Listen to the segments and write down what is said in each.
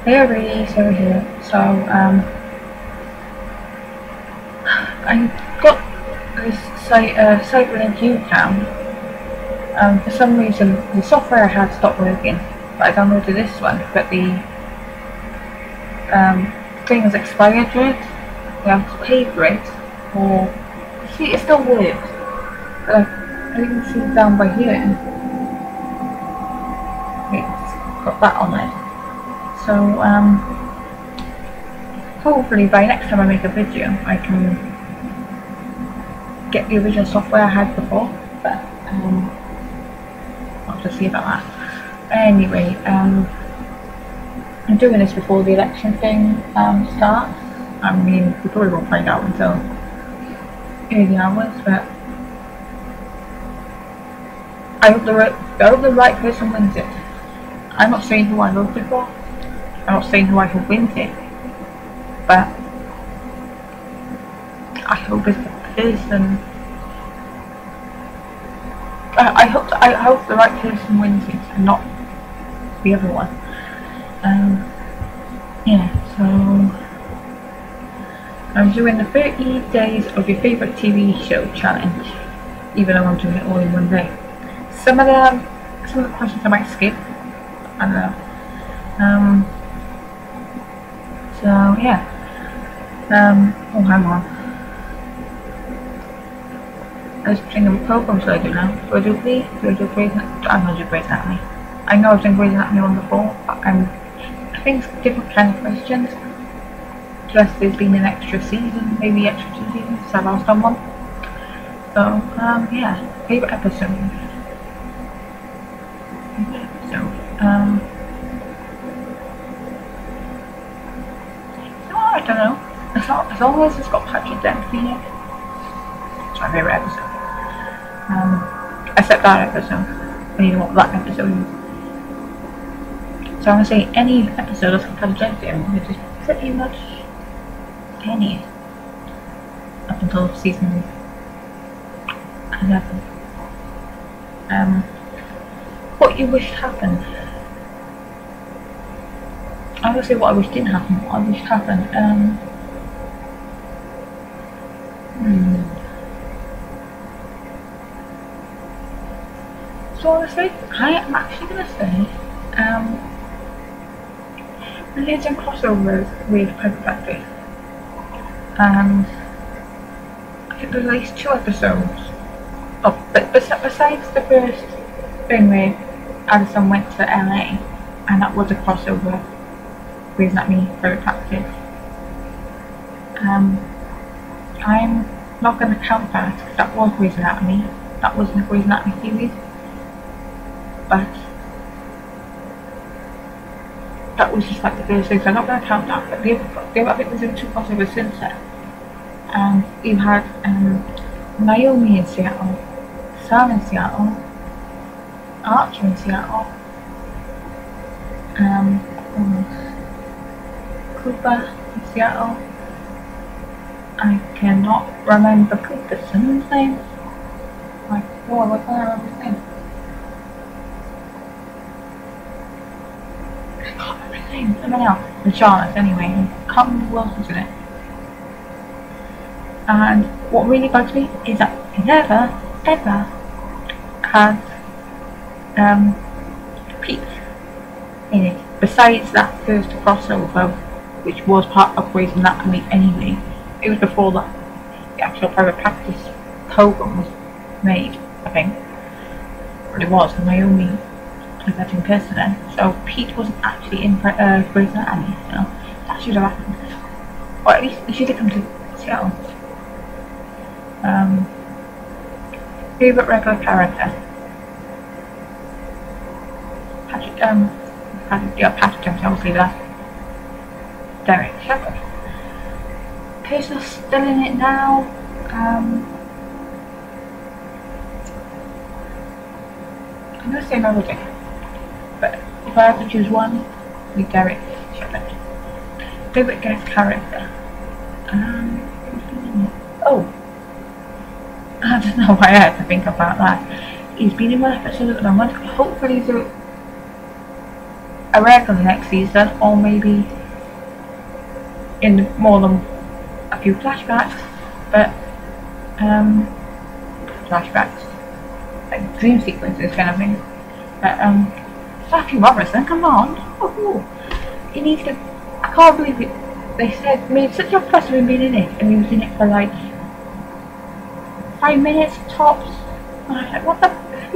Hey everybody, Sarah here. So, I got this site with a UCam. For some reason, the software I had stopped working, but I downloaded this one, but the thing was expired to it. I have to pay for it, or see, it still works, but I didn't see it down by here. It's got that on it. So, hopefully by next time I make a video, I can get the original software I had before, but I'll have to see about that. Anyway, I'm doing this before the election thing starts. I mean, we probably won't find out until early hours, but I hope the right person wins it. I'm not saying who I voted for. I'm not saying who I hope wins it, but I hope it's the person. I hope the right person wins it, and not the other one. Yeah. So I'm doing the 30 days of your favourite TV show challenge, even though I'm doing it all in one day. Some of the questions I might skip. I don't know. So yeah. Oh, hang on. I was thinking of a program, should I do now? Do I do Glee? Do I do Grey's Anatomy? I'm not doing Grey's Anatomy. I know I've done Grey's Anatomy on before, but I think it's different kind of questions. Plus there's been an extra season, maybe extra 2 seasons, so I've last done one. So, yeah. Favourite episode. I don't know. As long as it's got Patrick Dempsey in it, it's my favourite episode. Except that episode. I don't know what that episode is. So I'm going to say any episode that's got Patrick Dempsey in, which is pretty much any. Up until season 11. What you wished happened. I would say what I wish didn't happen, what I wish happened. So honestly, I am actually going to say, religion crossovers with Private Practice. And I think there's at least 2 episodes. Oh, but besides the first thing where Addison went to LA, and that was a crossover. Grey's Anatomy, Private Practice. I'm not going to count that because that was Grey's Anatomy. That wasn't a Grey's Anatomy series, but that was just like the first thing. So I'm not going to count that. But I think there's been 2 crossovers since then. And you had Naomi in Seattle, Sam in Seattle, Archer in Seattle. Cooper in Seattle. I cannot remember Cooperson's name. Like, oh, what can I remember his name? I can't remember his name. Someone else. The Charlotte, anyway. Can't remember who else was in it. And what really bugs me is that he never, ever had Pete in it. Besides that first crossover, which was part of Grey's Anatomy anyway. It was before that the actual Private Practice program was made, I think. But it was, and Naomi played that in person then. So Pete wasn't actually in Grey's Anatomy, so that should have happened. Or at least he should have come to Seattle. Favourite regular character? Patrick Dempsey, obviously that. Derek Shepherd. Person still in it now. I'm going to say Melody, but if I had to choose one, it'd be Derek Shepherd. Favourite guest character? Oh, I don't know why I had to think about that. He's been in one episode at the moment. Hopefully a regular next season, or maybe in more than a few flashbacks, but flashbacks, like dream sequences kind of thing. But Matthew Morrison, come on, he needs to. I can't believe it. They said made such a fuss of him being in it, and he was in it for like 5 minutes tops. And I was like, what the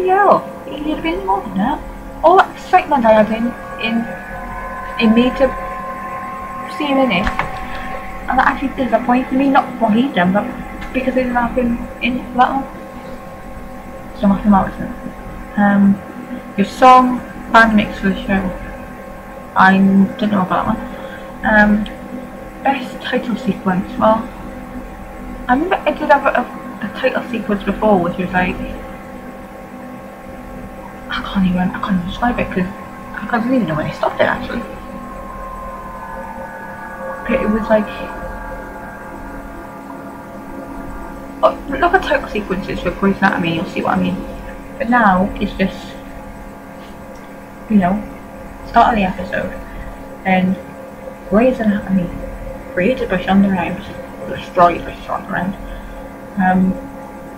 hell? He should have been more than that. All that excitement I had in me to see him in it, and that actually disappointed me, not what he's done, but because they didn't have him in it that long. So Matthew Morrison. Your song, band mix for the show. I didn't know about that one. Best title sequence. Well, I remember I did have a title sequence before, which was like, I can't even describe it because I don't even know when I stopped it actually. But it was like, look at title sequences for Grey's Anatomy, you'll see what I mean. But now it's just, you know, start of the episode, and Grey's Anatomy, created by Shonda Rhimes, destroyed by Shonda Rhimes,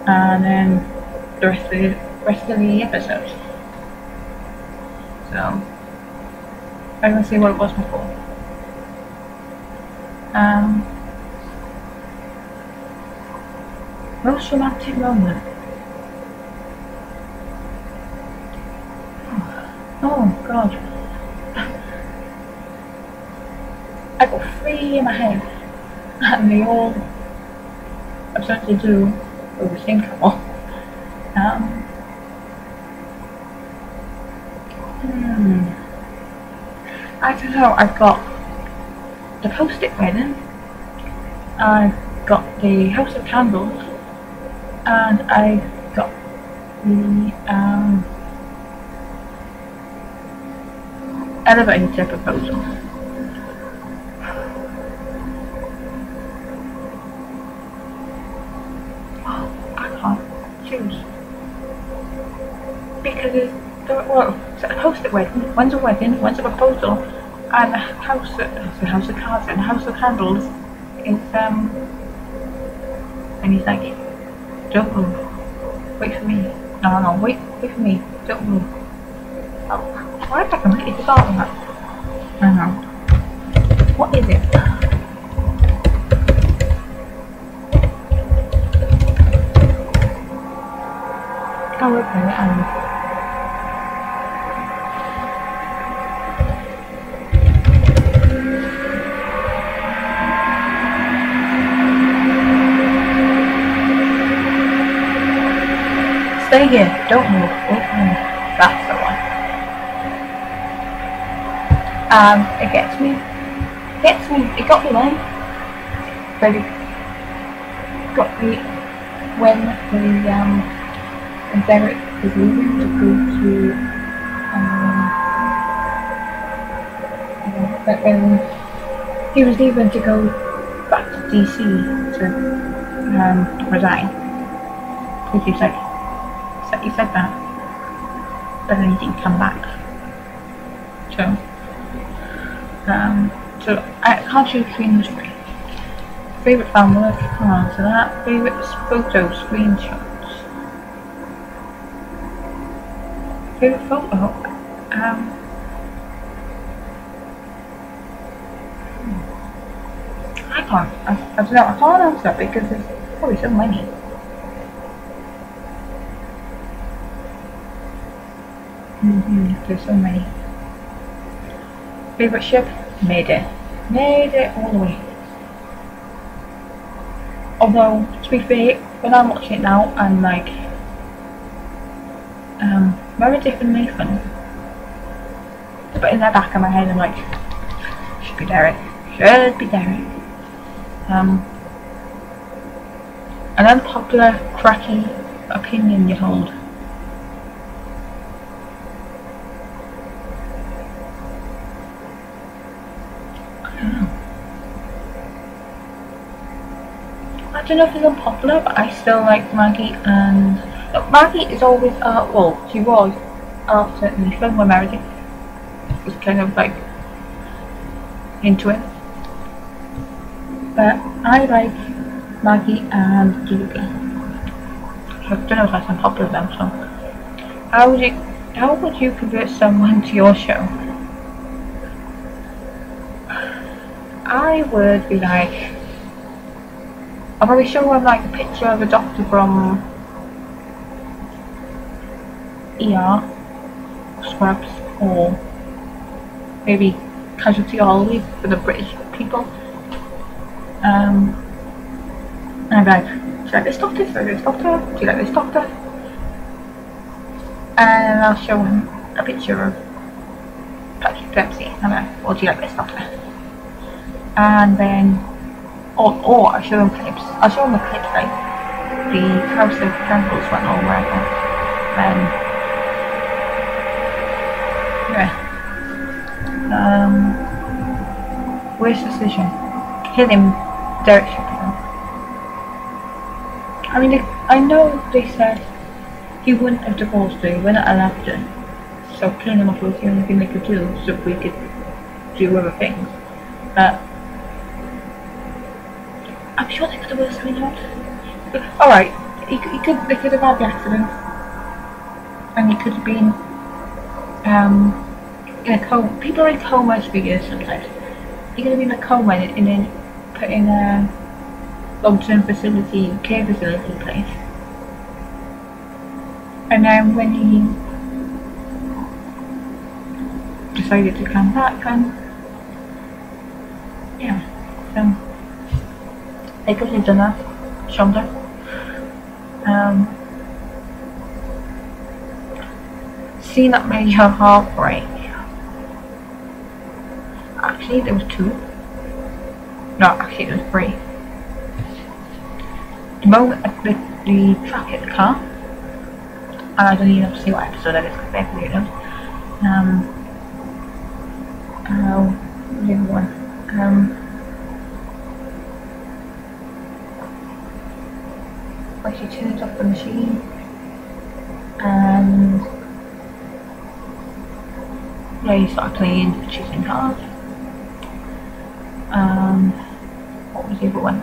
and then the rest of the episodes. So I'm gonna see what it was before. Most romantic moment. Oh god. I got 3 in my head, and they all have something to do with the same couple. I don't know, I've got the Post-it wedding, I've got the House of Candles, and I've got the elevator proposal. Choose because it's a Post-it wedding, one's a wedding, one's a proposal, and the house of cards and the House of Candles is and he's like, don't move, wait for me, no, wait for me, don't move. Oh, why have I completely forgotten that? I don't know. What is it? Oh, okay, stay here, don't move, wait for me. That's the one. It gets me, it got me then. But it got me when Derek was leaving to go to, when he was leaving to go back to DC to resign. Because he said that, but then he didn't come back. So I can't show between the screen. Favorite fan work, can't answer that. Favorite photo screenshots. Favorite photo? I don't know, I can't answer because there's probably so many. There's so many. Favorite ship? Mayday. Mayday all the way. Although, to be fair, when I'm watching it now, I'm like, Meredith and Nathan. But in the back of my head, I'm like, should be Derek. Should be Derek. An unpopular, cracky opinion you hold. I don't know if it's unpopular, but I still like Maggie, and Maggie is always well, she was after the film with Meredith. was kind of like into it. But I like Maggie and Julie. I don't know if that's unpopular then, so how would you convert someone to your show? I would be like, I'll probably show them like a picture of a doctor from ER, Scrubs, or maybe Casualty Holiday for the British people. And I'd be like, do you like this doctor? Do you like this doctor? Do you like this doctor? And I'll show him a picture of Patrick Dempsey. And I'm like, well, do you like this doctor? And then, or I'll show him clips. I'll show him the clips like the House of Candles one or whatever. Then, yeah. Worst decision. Kill him, Derek Shepard. I mean, I know they said he wouldn't have divorced her, he wouldn't have left her. So killing him off was the only thing they could do, so we could do other things. But I'm sure they could have worked something out. Alright, they could have had the accident. And he could have been in a coma. People are in comas for years sometimes. He could have been in a coma and then put in a long-term care facility place. And then when he decided to come back, and yeah, so they could have done that. Shonda. Scene that made her heart break. Actually, there was two. No, actually, there was three. The moment the truck hit the car, and I don't even have to see what episode that is because they're weirdos. The other one. When she turns off the machine, and yeah, you start playing choosing cards. What was the other one?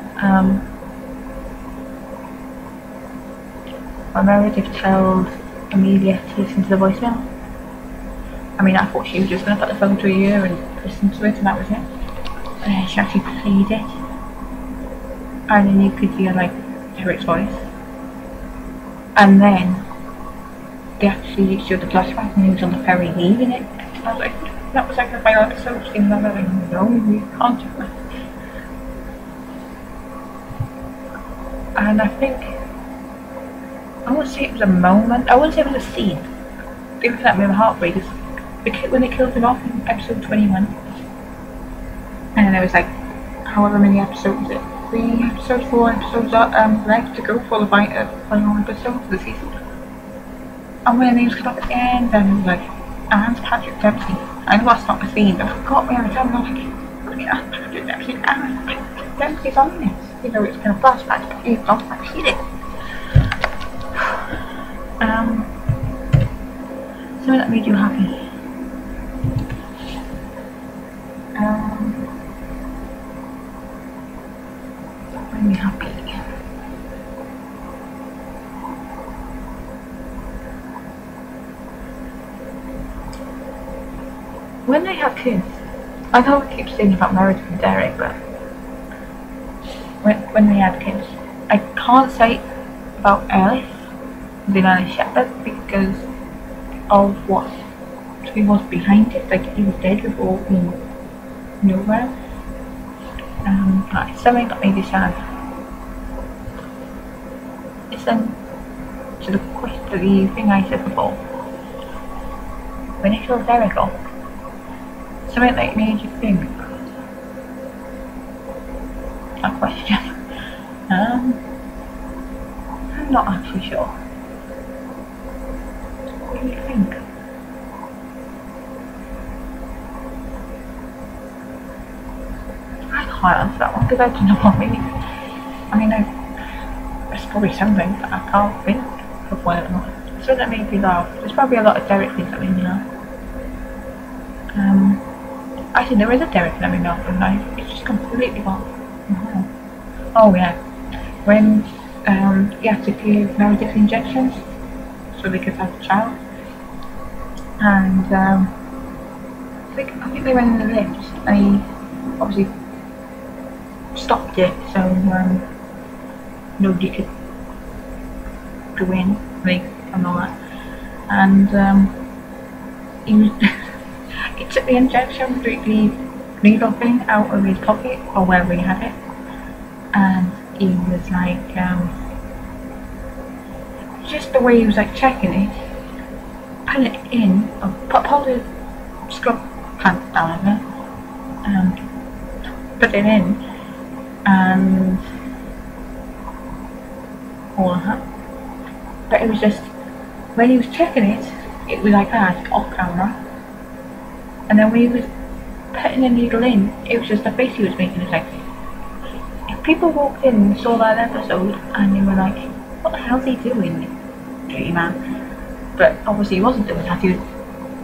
When Meredith tells Amelia to listen to the voicemail. I mean, I thought she was just going to put the phone to her ear and listen to it, and that was it. She actually played it, and then you could hear like Eric's voice. And then they actually showed the flashback when he was on the ferry leaving it. I was like, that was like a final episode. She was like, no, you can't do that. And I think, I wouldn't say it was a moment, I wouldn't say it was a scene. The only thing that made my heart break is when they killed him off in episode 21. And then there was like, however many episodes was it? 3 episodes, 4 episodes left to go for the final episode of the season. And when the names come up at the end, then it was like, and Patrick Dempsey. I know that's not the theme, but it got me every time. I'm like, Patrick Dempsey, and Patrick Dempsey's on this. You know, it's kind of flashbacks, but he's not actually it. Something that made you happy. That made me happy. When they have kids, I know I keep saying about Meredith and Derek, but when they had kids, I can't say about Ellis, the Ellis Shepard, because of what he was behind it. Like, he was dead before we knew about it. It's something that made me sad. Listen to the thing I said before. When it killed Derek off, something that made you think. A question. I'm not actually sure. What do you think? I can't answer that one because I don't know what meaning. I mean, it's probably something, but I can't think of one at the moment. So that made me laugh. There's probably a lot of Derek things that made me laugh. Actually, there is a Derek in every Melbourne life. It's just completely gone. Oh yeah, when you have to give Meredith injections so they could have a child, and I think they went in the lift. And he obviously stopped it so nobody could go in, and all that. And he was he took the injection, the needle thing out of his pocket or wherever he had it, and he was like, just the way he was like checking it, put it in, pulled his scrub pants down over, and put it in, and all of that. But it was just, when he was checking it, it was like that, off camera. And then when he was putting the needle in, it was just the face he was making. It's like, if people walked in and saw that episode and they were like, what the hell's he doing, dirty man? But obviously he wasn't doing that, he was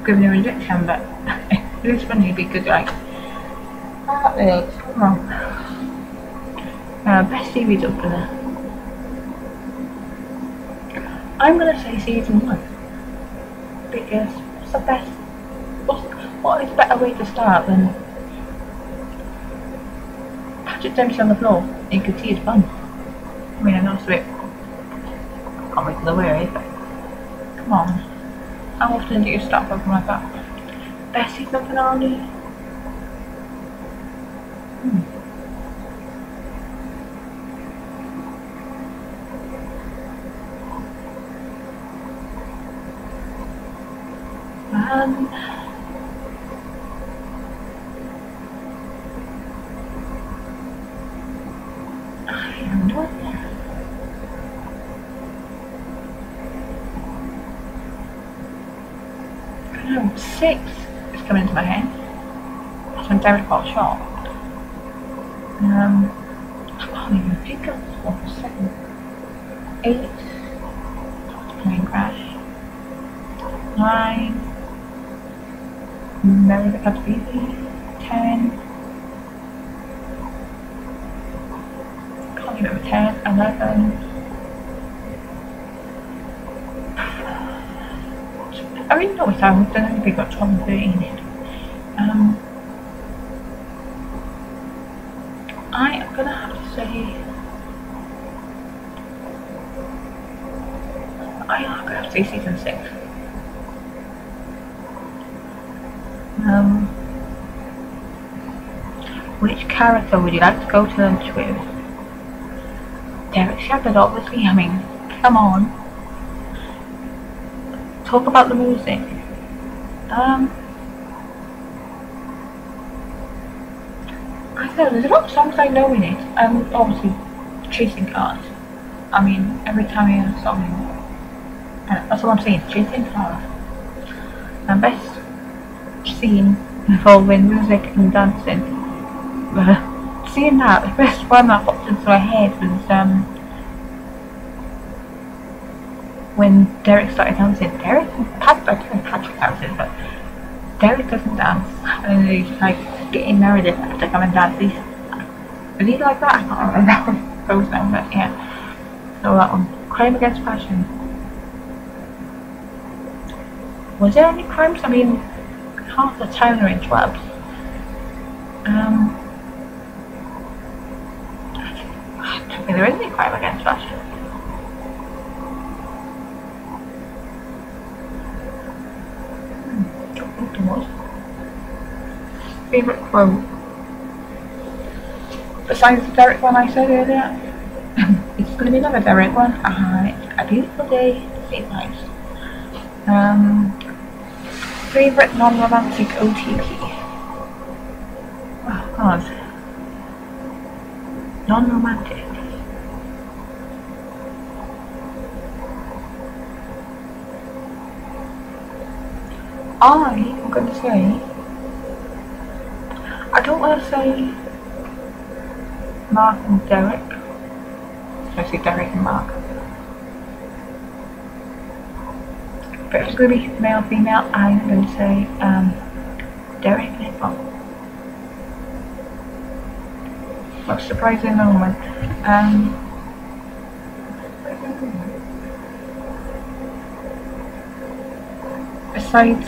giving her an injection. But it was funny because like, come on. Best series opener. I'm gonna say season 1 because what's the best? What is a better way to start than Patrick Dempsey on the floor? You can see his bum. I mean, I know it's a bit comic the way, but come on. How often do you start something like that? Best season finale? No, 6 is coming into my head. That's when Derek got shot. I can't even think of what was 7. 8. Plane crash. 9. Mary the Cat Baby. 10. Can't remember 10. 11. I really know it's out. I don't think they got 12 and 13 in it. I am gonna have to say I am gonna have to say season 6. Which character would you like to go to lunch with? Derek Shepherd, obviously. I mean, come on. Talk about the music. I don't know, there's a lot of songs I know in it. Obviously, Chasing Cars. I mean, every time I hear a song, that's what I'm saying, Chasing Cars. And best scene involving music and dancing. Seeing that, the first one that popped into my head was when Derek started dancing. Patrick dances, but Derek doesn't dance, and he's like getting Meredith to come and dance. Is he like that? I can't remember how it goes now, but yeah. So that one, Crime Against Passion. Was there any crimes? I mean, half the town are in clubs. I don't think there is any Crime Against Passion. Favourite quote? Besides the Derek one I said earlier, it's going to be another Derek one. It's a beautiful day to save lives. Favourite non-romantic OTP? Oh god. Non-romantic. I'm going to say, I don't want to say Mark and Derek, especially Derek and Mark, but if it's going to be male female, I'm going to say Derek in it, but most surprising moment. Besides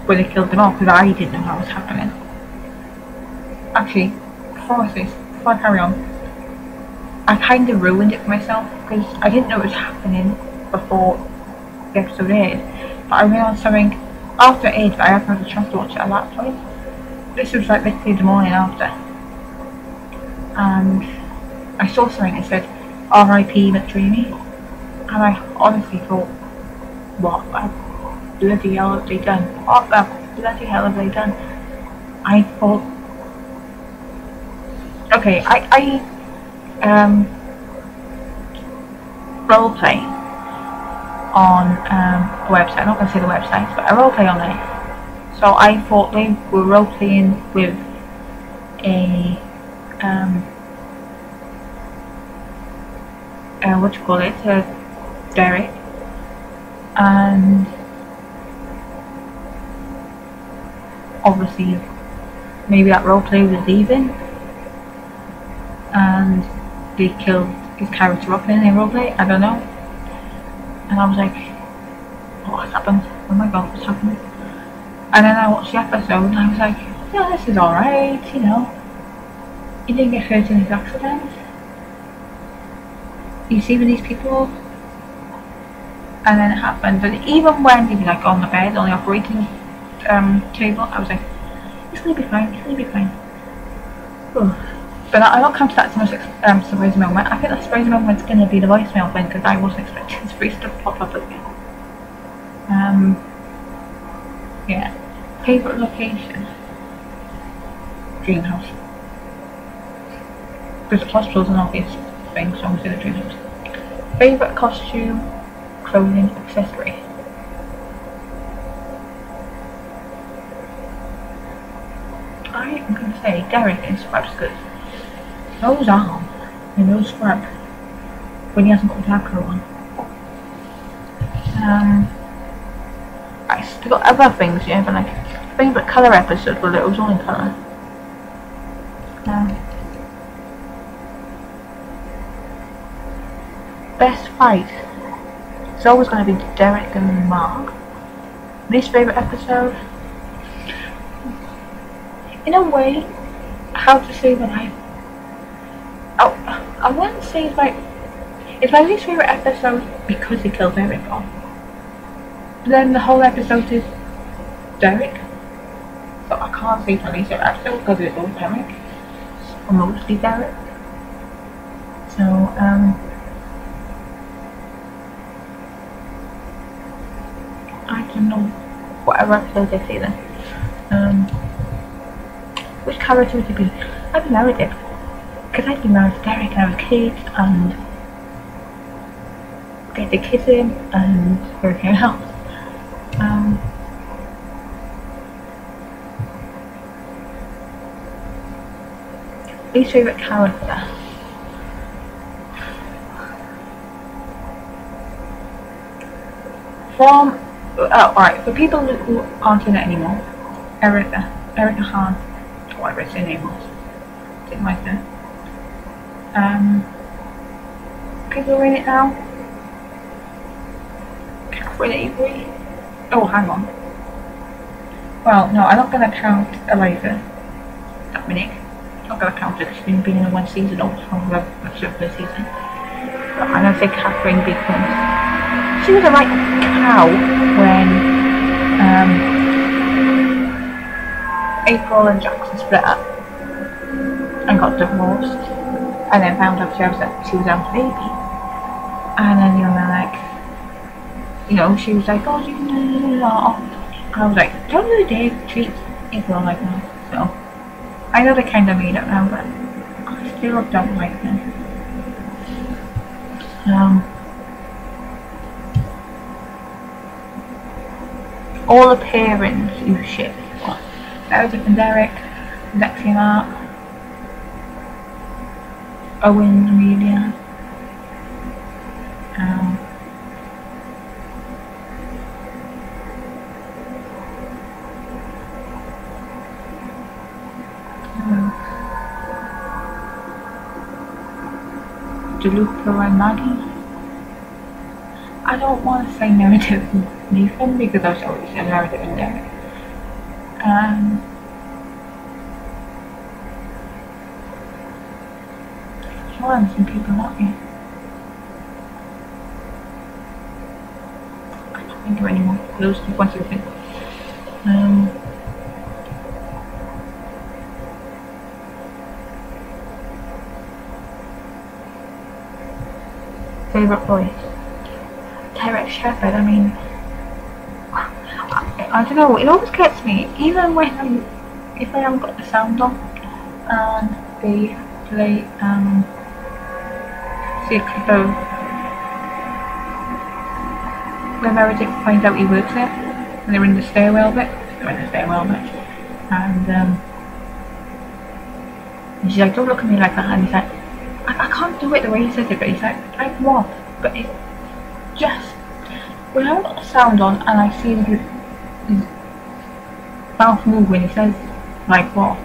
when they killed them all, because I didn't know what was happening. Actually, before I carry on, I kind of ruined it for myself because I didn't know it was happening before the episode aired. But I realised something after it aired, I hadn't had a chance to watch it at that point. This was like literally the morning after. And I saw something that said R.I.P. McDreamy. And I honestly thought, what the bloody hell have they done? What the bloody hell have they done? I thought, okay, I roleplay on a website. I'm not going to say the website, but I roleplay on there. So I thought they were roleplaying with a what you call it, Derek, and obviously maybe that roleplay was leaving and they killed his character off in their roleplay, I don't know. And I was like, what's happened? Oh my god, what's happened? And then I watched the episode and I was like, yeah, this is alright, you know. He didn't get hurt in his accident. You see with these people, and then it happened. And even when he was like on the bed, on the operating table, I was like, it's gonna be fine, it's gonna be fine. Ugh. But I don't come to that so much surprising moment. I think the surprising moment's gonna be the voicemail thing because I wasn't expecting this free stuff to pop up again. Yeah. Favourite location? Dream house. Because the hospital's an obvious thing, so I'm going to say the dream house. Favourite costume, clothing, accessory? I am going to say Derek in Scrub's good. Those arms and those Scrub when he hasn't got the Velcro on. I still got other things, yeah, but like favourite colour episode, well, it was all in colour. Best fight. It's always going to be Derek and Mark. Least favourite episode. In a way, how to say that I wouldn't say it's my least favourite episode because he killed Derek off. Then the whole episode is Derek. So I can't say it's my least favourite episode because it was Derek. Or mostly Derek. So, I don't know whatever episode I say then. Which character would it be? I'd be Meredith. Because I'd be married to Derek and I was kids and get to kiss him and everything else. Least favourite character? Alright, for people who aren't in it anymore, Erica Hahn, whatever her name was, didn't like her. People who are in it now, Catherine Avery. Oh, hang on. Well, no, I'm not going to count Eliza Dominic. I'm not going to count her because she's been in one season or much of the season. But I'm going to say Catherine because she was a right cow when April and Jackson split up and got divorced and then found out she was having a baby. And then she was like, oh, I was like, don't you dare treat April like that. So I know they kind of made it now, but I still don't like them. All the parents you ship. Meredith and Derek, Lexi and Mark, Owen and Amelia. DeLuca and Maggie. I don't want to say Meredith and Nathan because I've already said Meredith and Derek. Sure, I'm some people not here. I can't think of any more. Those two ones you think. Favourite voice? Derek Shepherd. I mean, I don't know, it always gets me, even when if I haven't got the sound on and they play see a clip of when Meredith finds out he works there and they're in the stairwell bit, and she's like, don't look at me like that, and he's like, I can't do it the way he says it, but he's like what? But it just, when I've got the sound on and I see his mouth move when he says like what,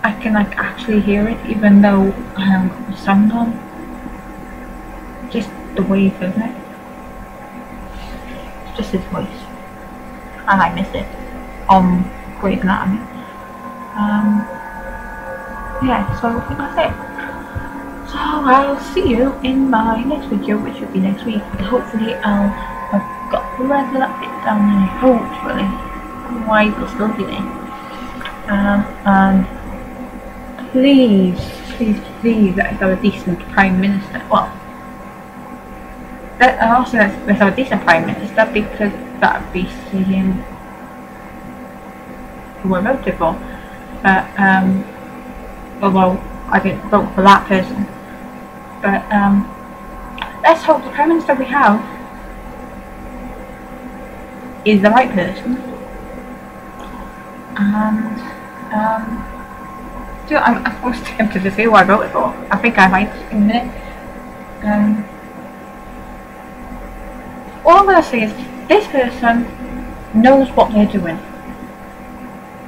I can like actually hear it even though I haven't got the sound on. Just the way he says it. It's just his voice. And I miss it on Grey's Anatomy. Yeah, so I think that's it. So I'll see you in my next video, which will be next week. Hopefully I've got the rest of that bit down there, hopefully. Otherwise it'll still be there. And please let's have a decent Prime Minister. Well, let's have a decent Prime Minister, because that would be seeing who I voted for. Although I didn't vote for that person. But let's hope the Prime Minister we have is the right person. And still, I'm almost tempted to say who I voted for. I think I might in a minute. All I'm going to say is this person knows what they're doing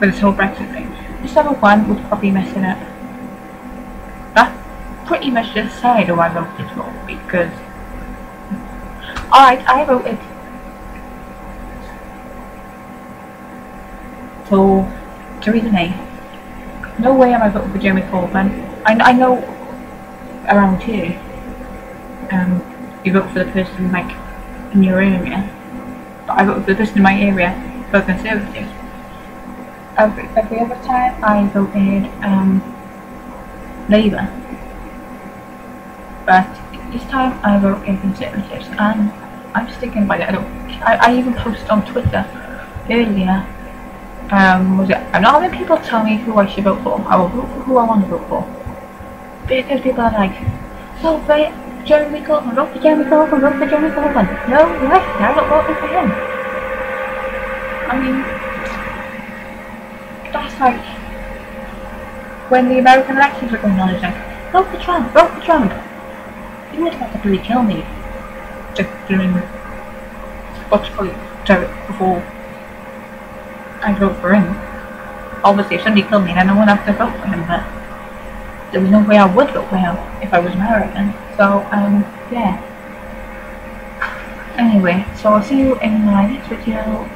with this whole Brexit thing. This other one would probably mess it up. That pretty much just said who I voted for, because I voted for Theresa May. No way am I voting for Jeremy Corbyn. I know around here you vote for the person like in your area, but I voted for the person in my area for Conservative. Every other time I voted Labour, but this time I voted Conservatives, and I'm sticking by that. I even posted on Twitter earlier. I'm not having people tell me who I should vote for. I will vote for who I want to vote for. Because people are like, vote for Jeremy Corbyn, vote for Jeremy Corbyn, vote for Jeremy Corbyn. No, right, I'm not voting for him. I mean, that's like when the American elections were going on, it's like, vote for Trump, vote for Trump. You would have to really kill me just doing what's called before I vote for him. Obviously, if somebody killed me, then I wouldn't have to vote for him, but there was no way I would vote for him if I was American. So, yeah. Anyway, so I'll see you in my next video.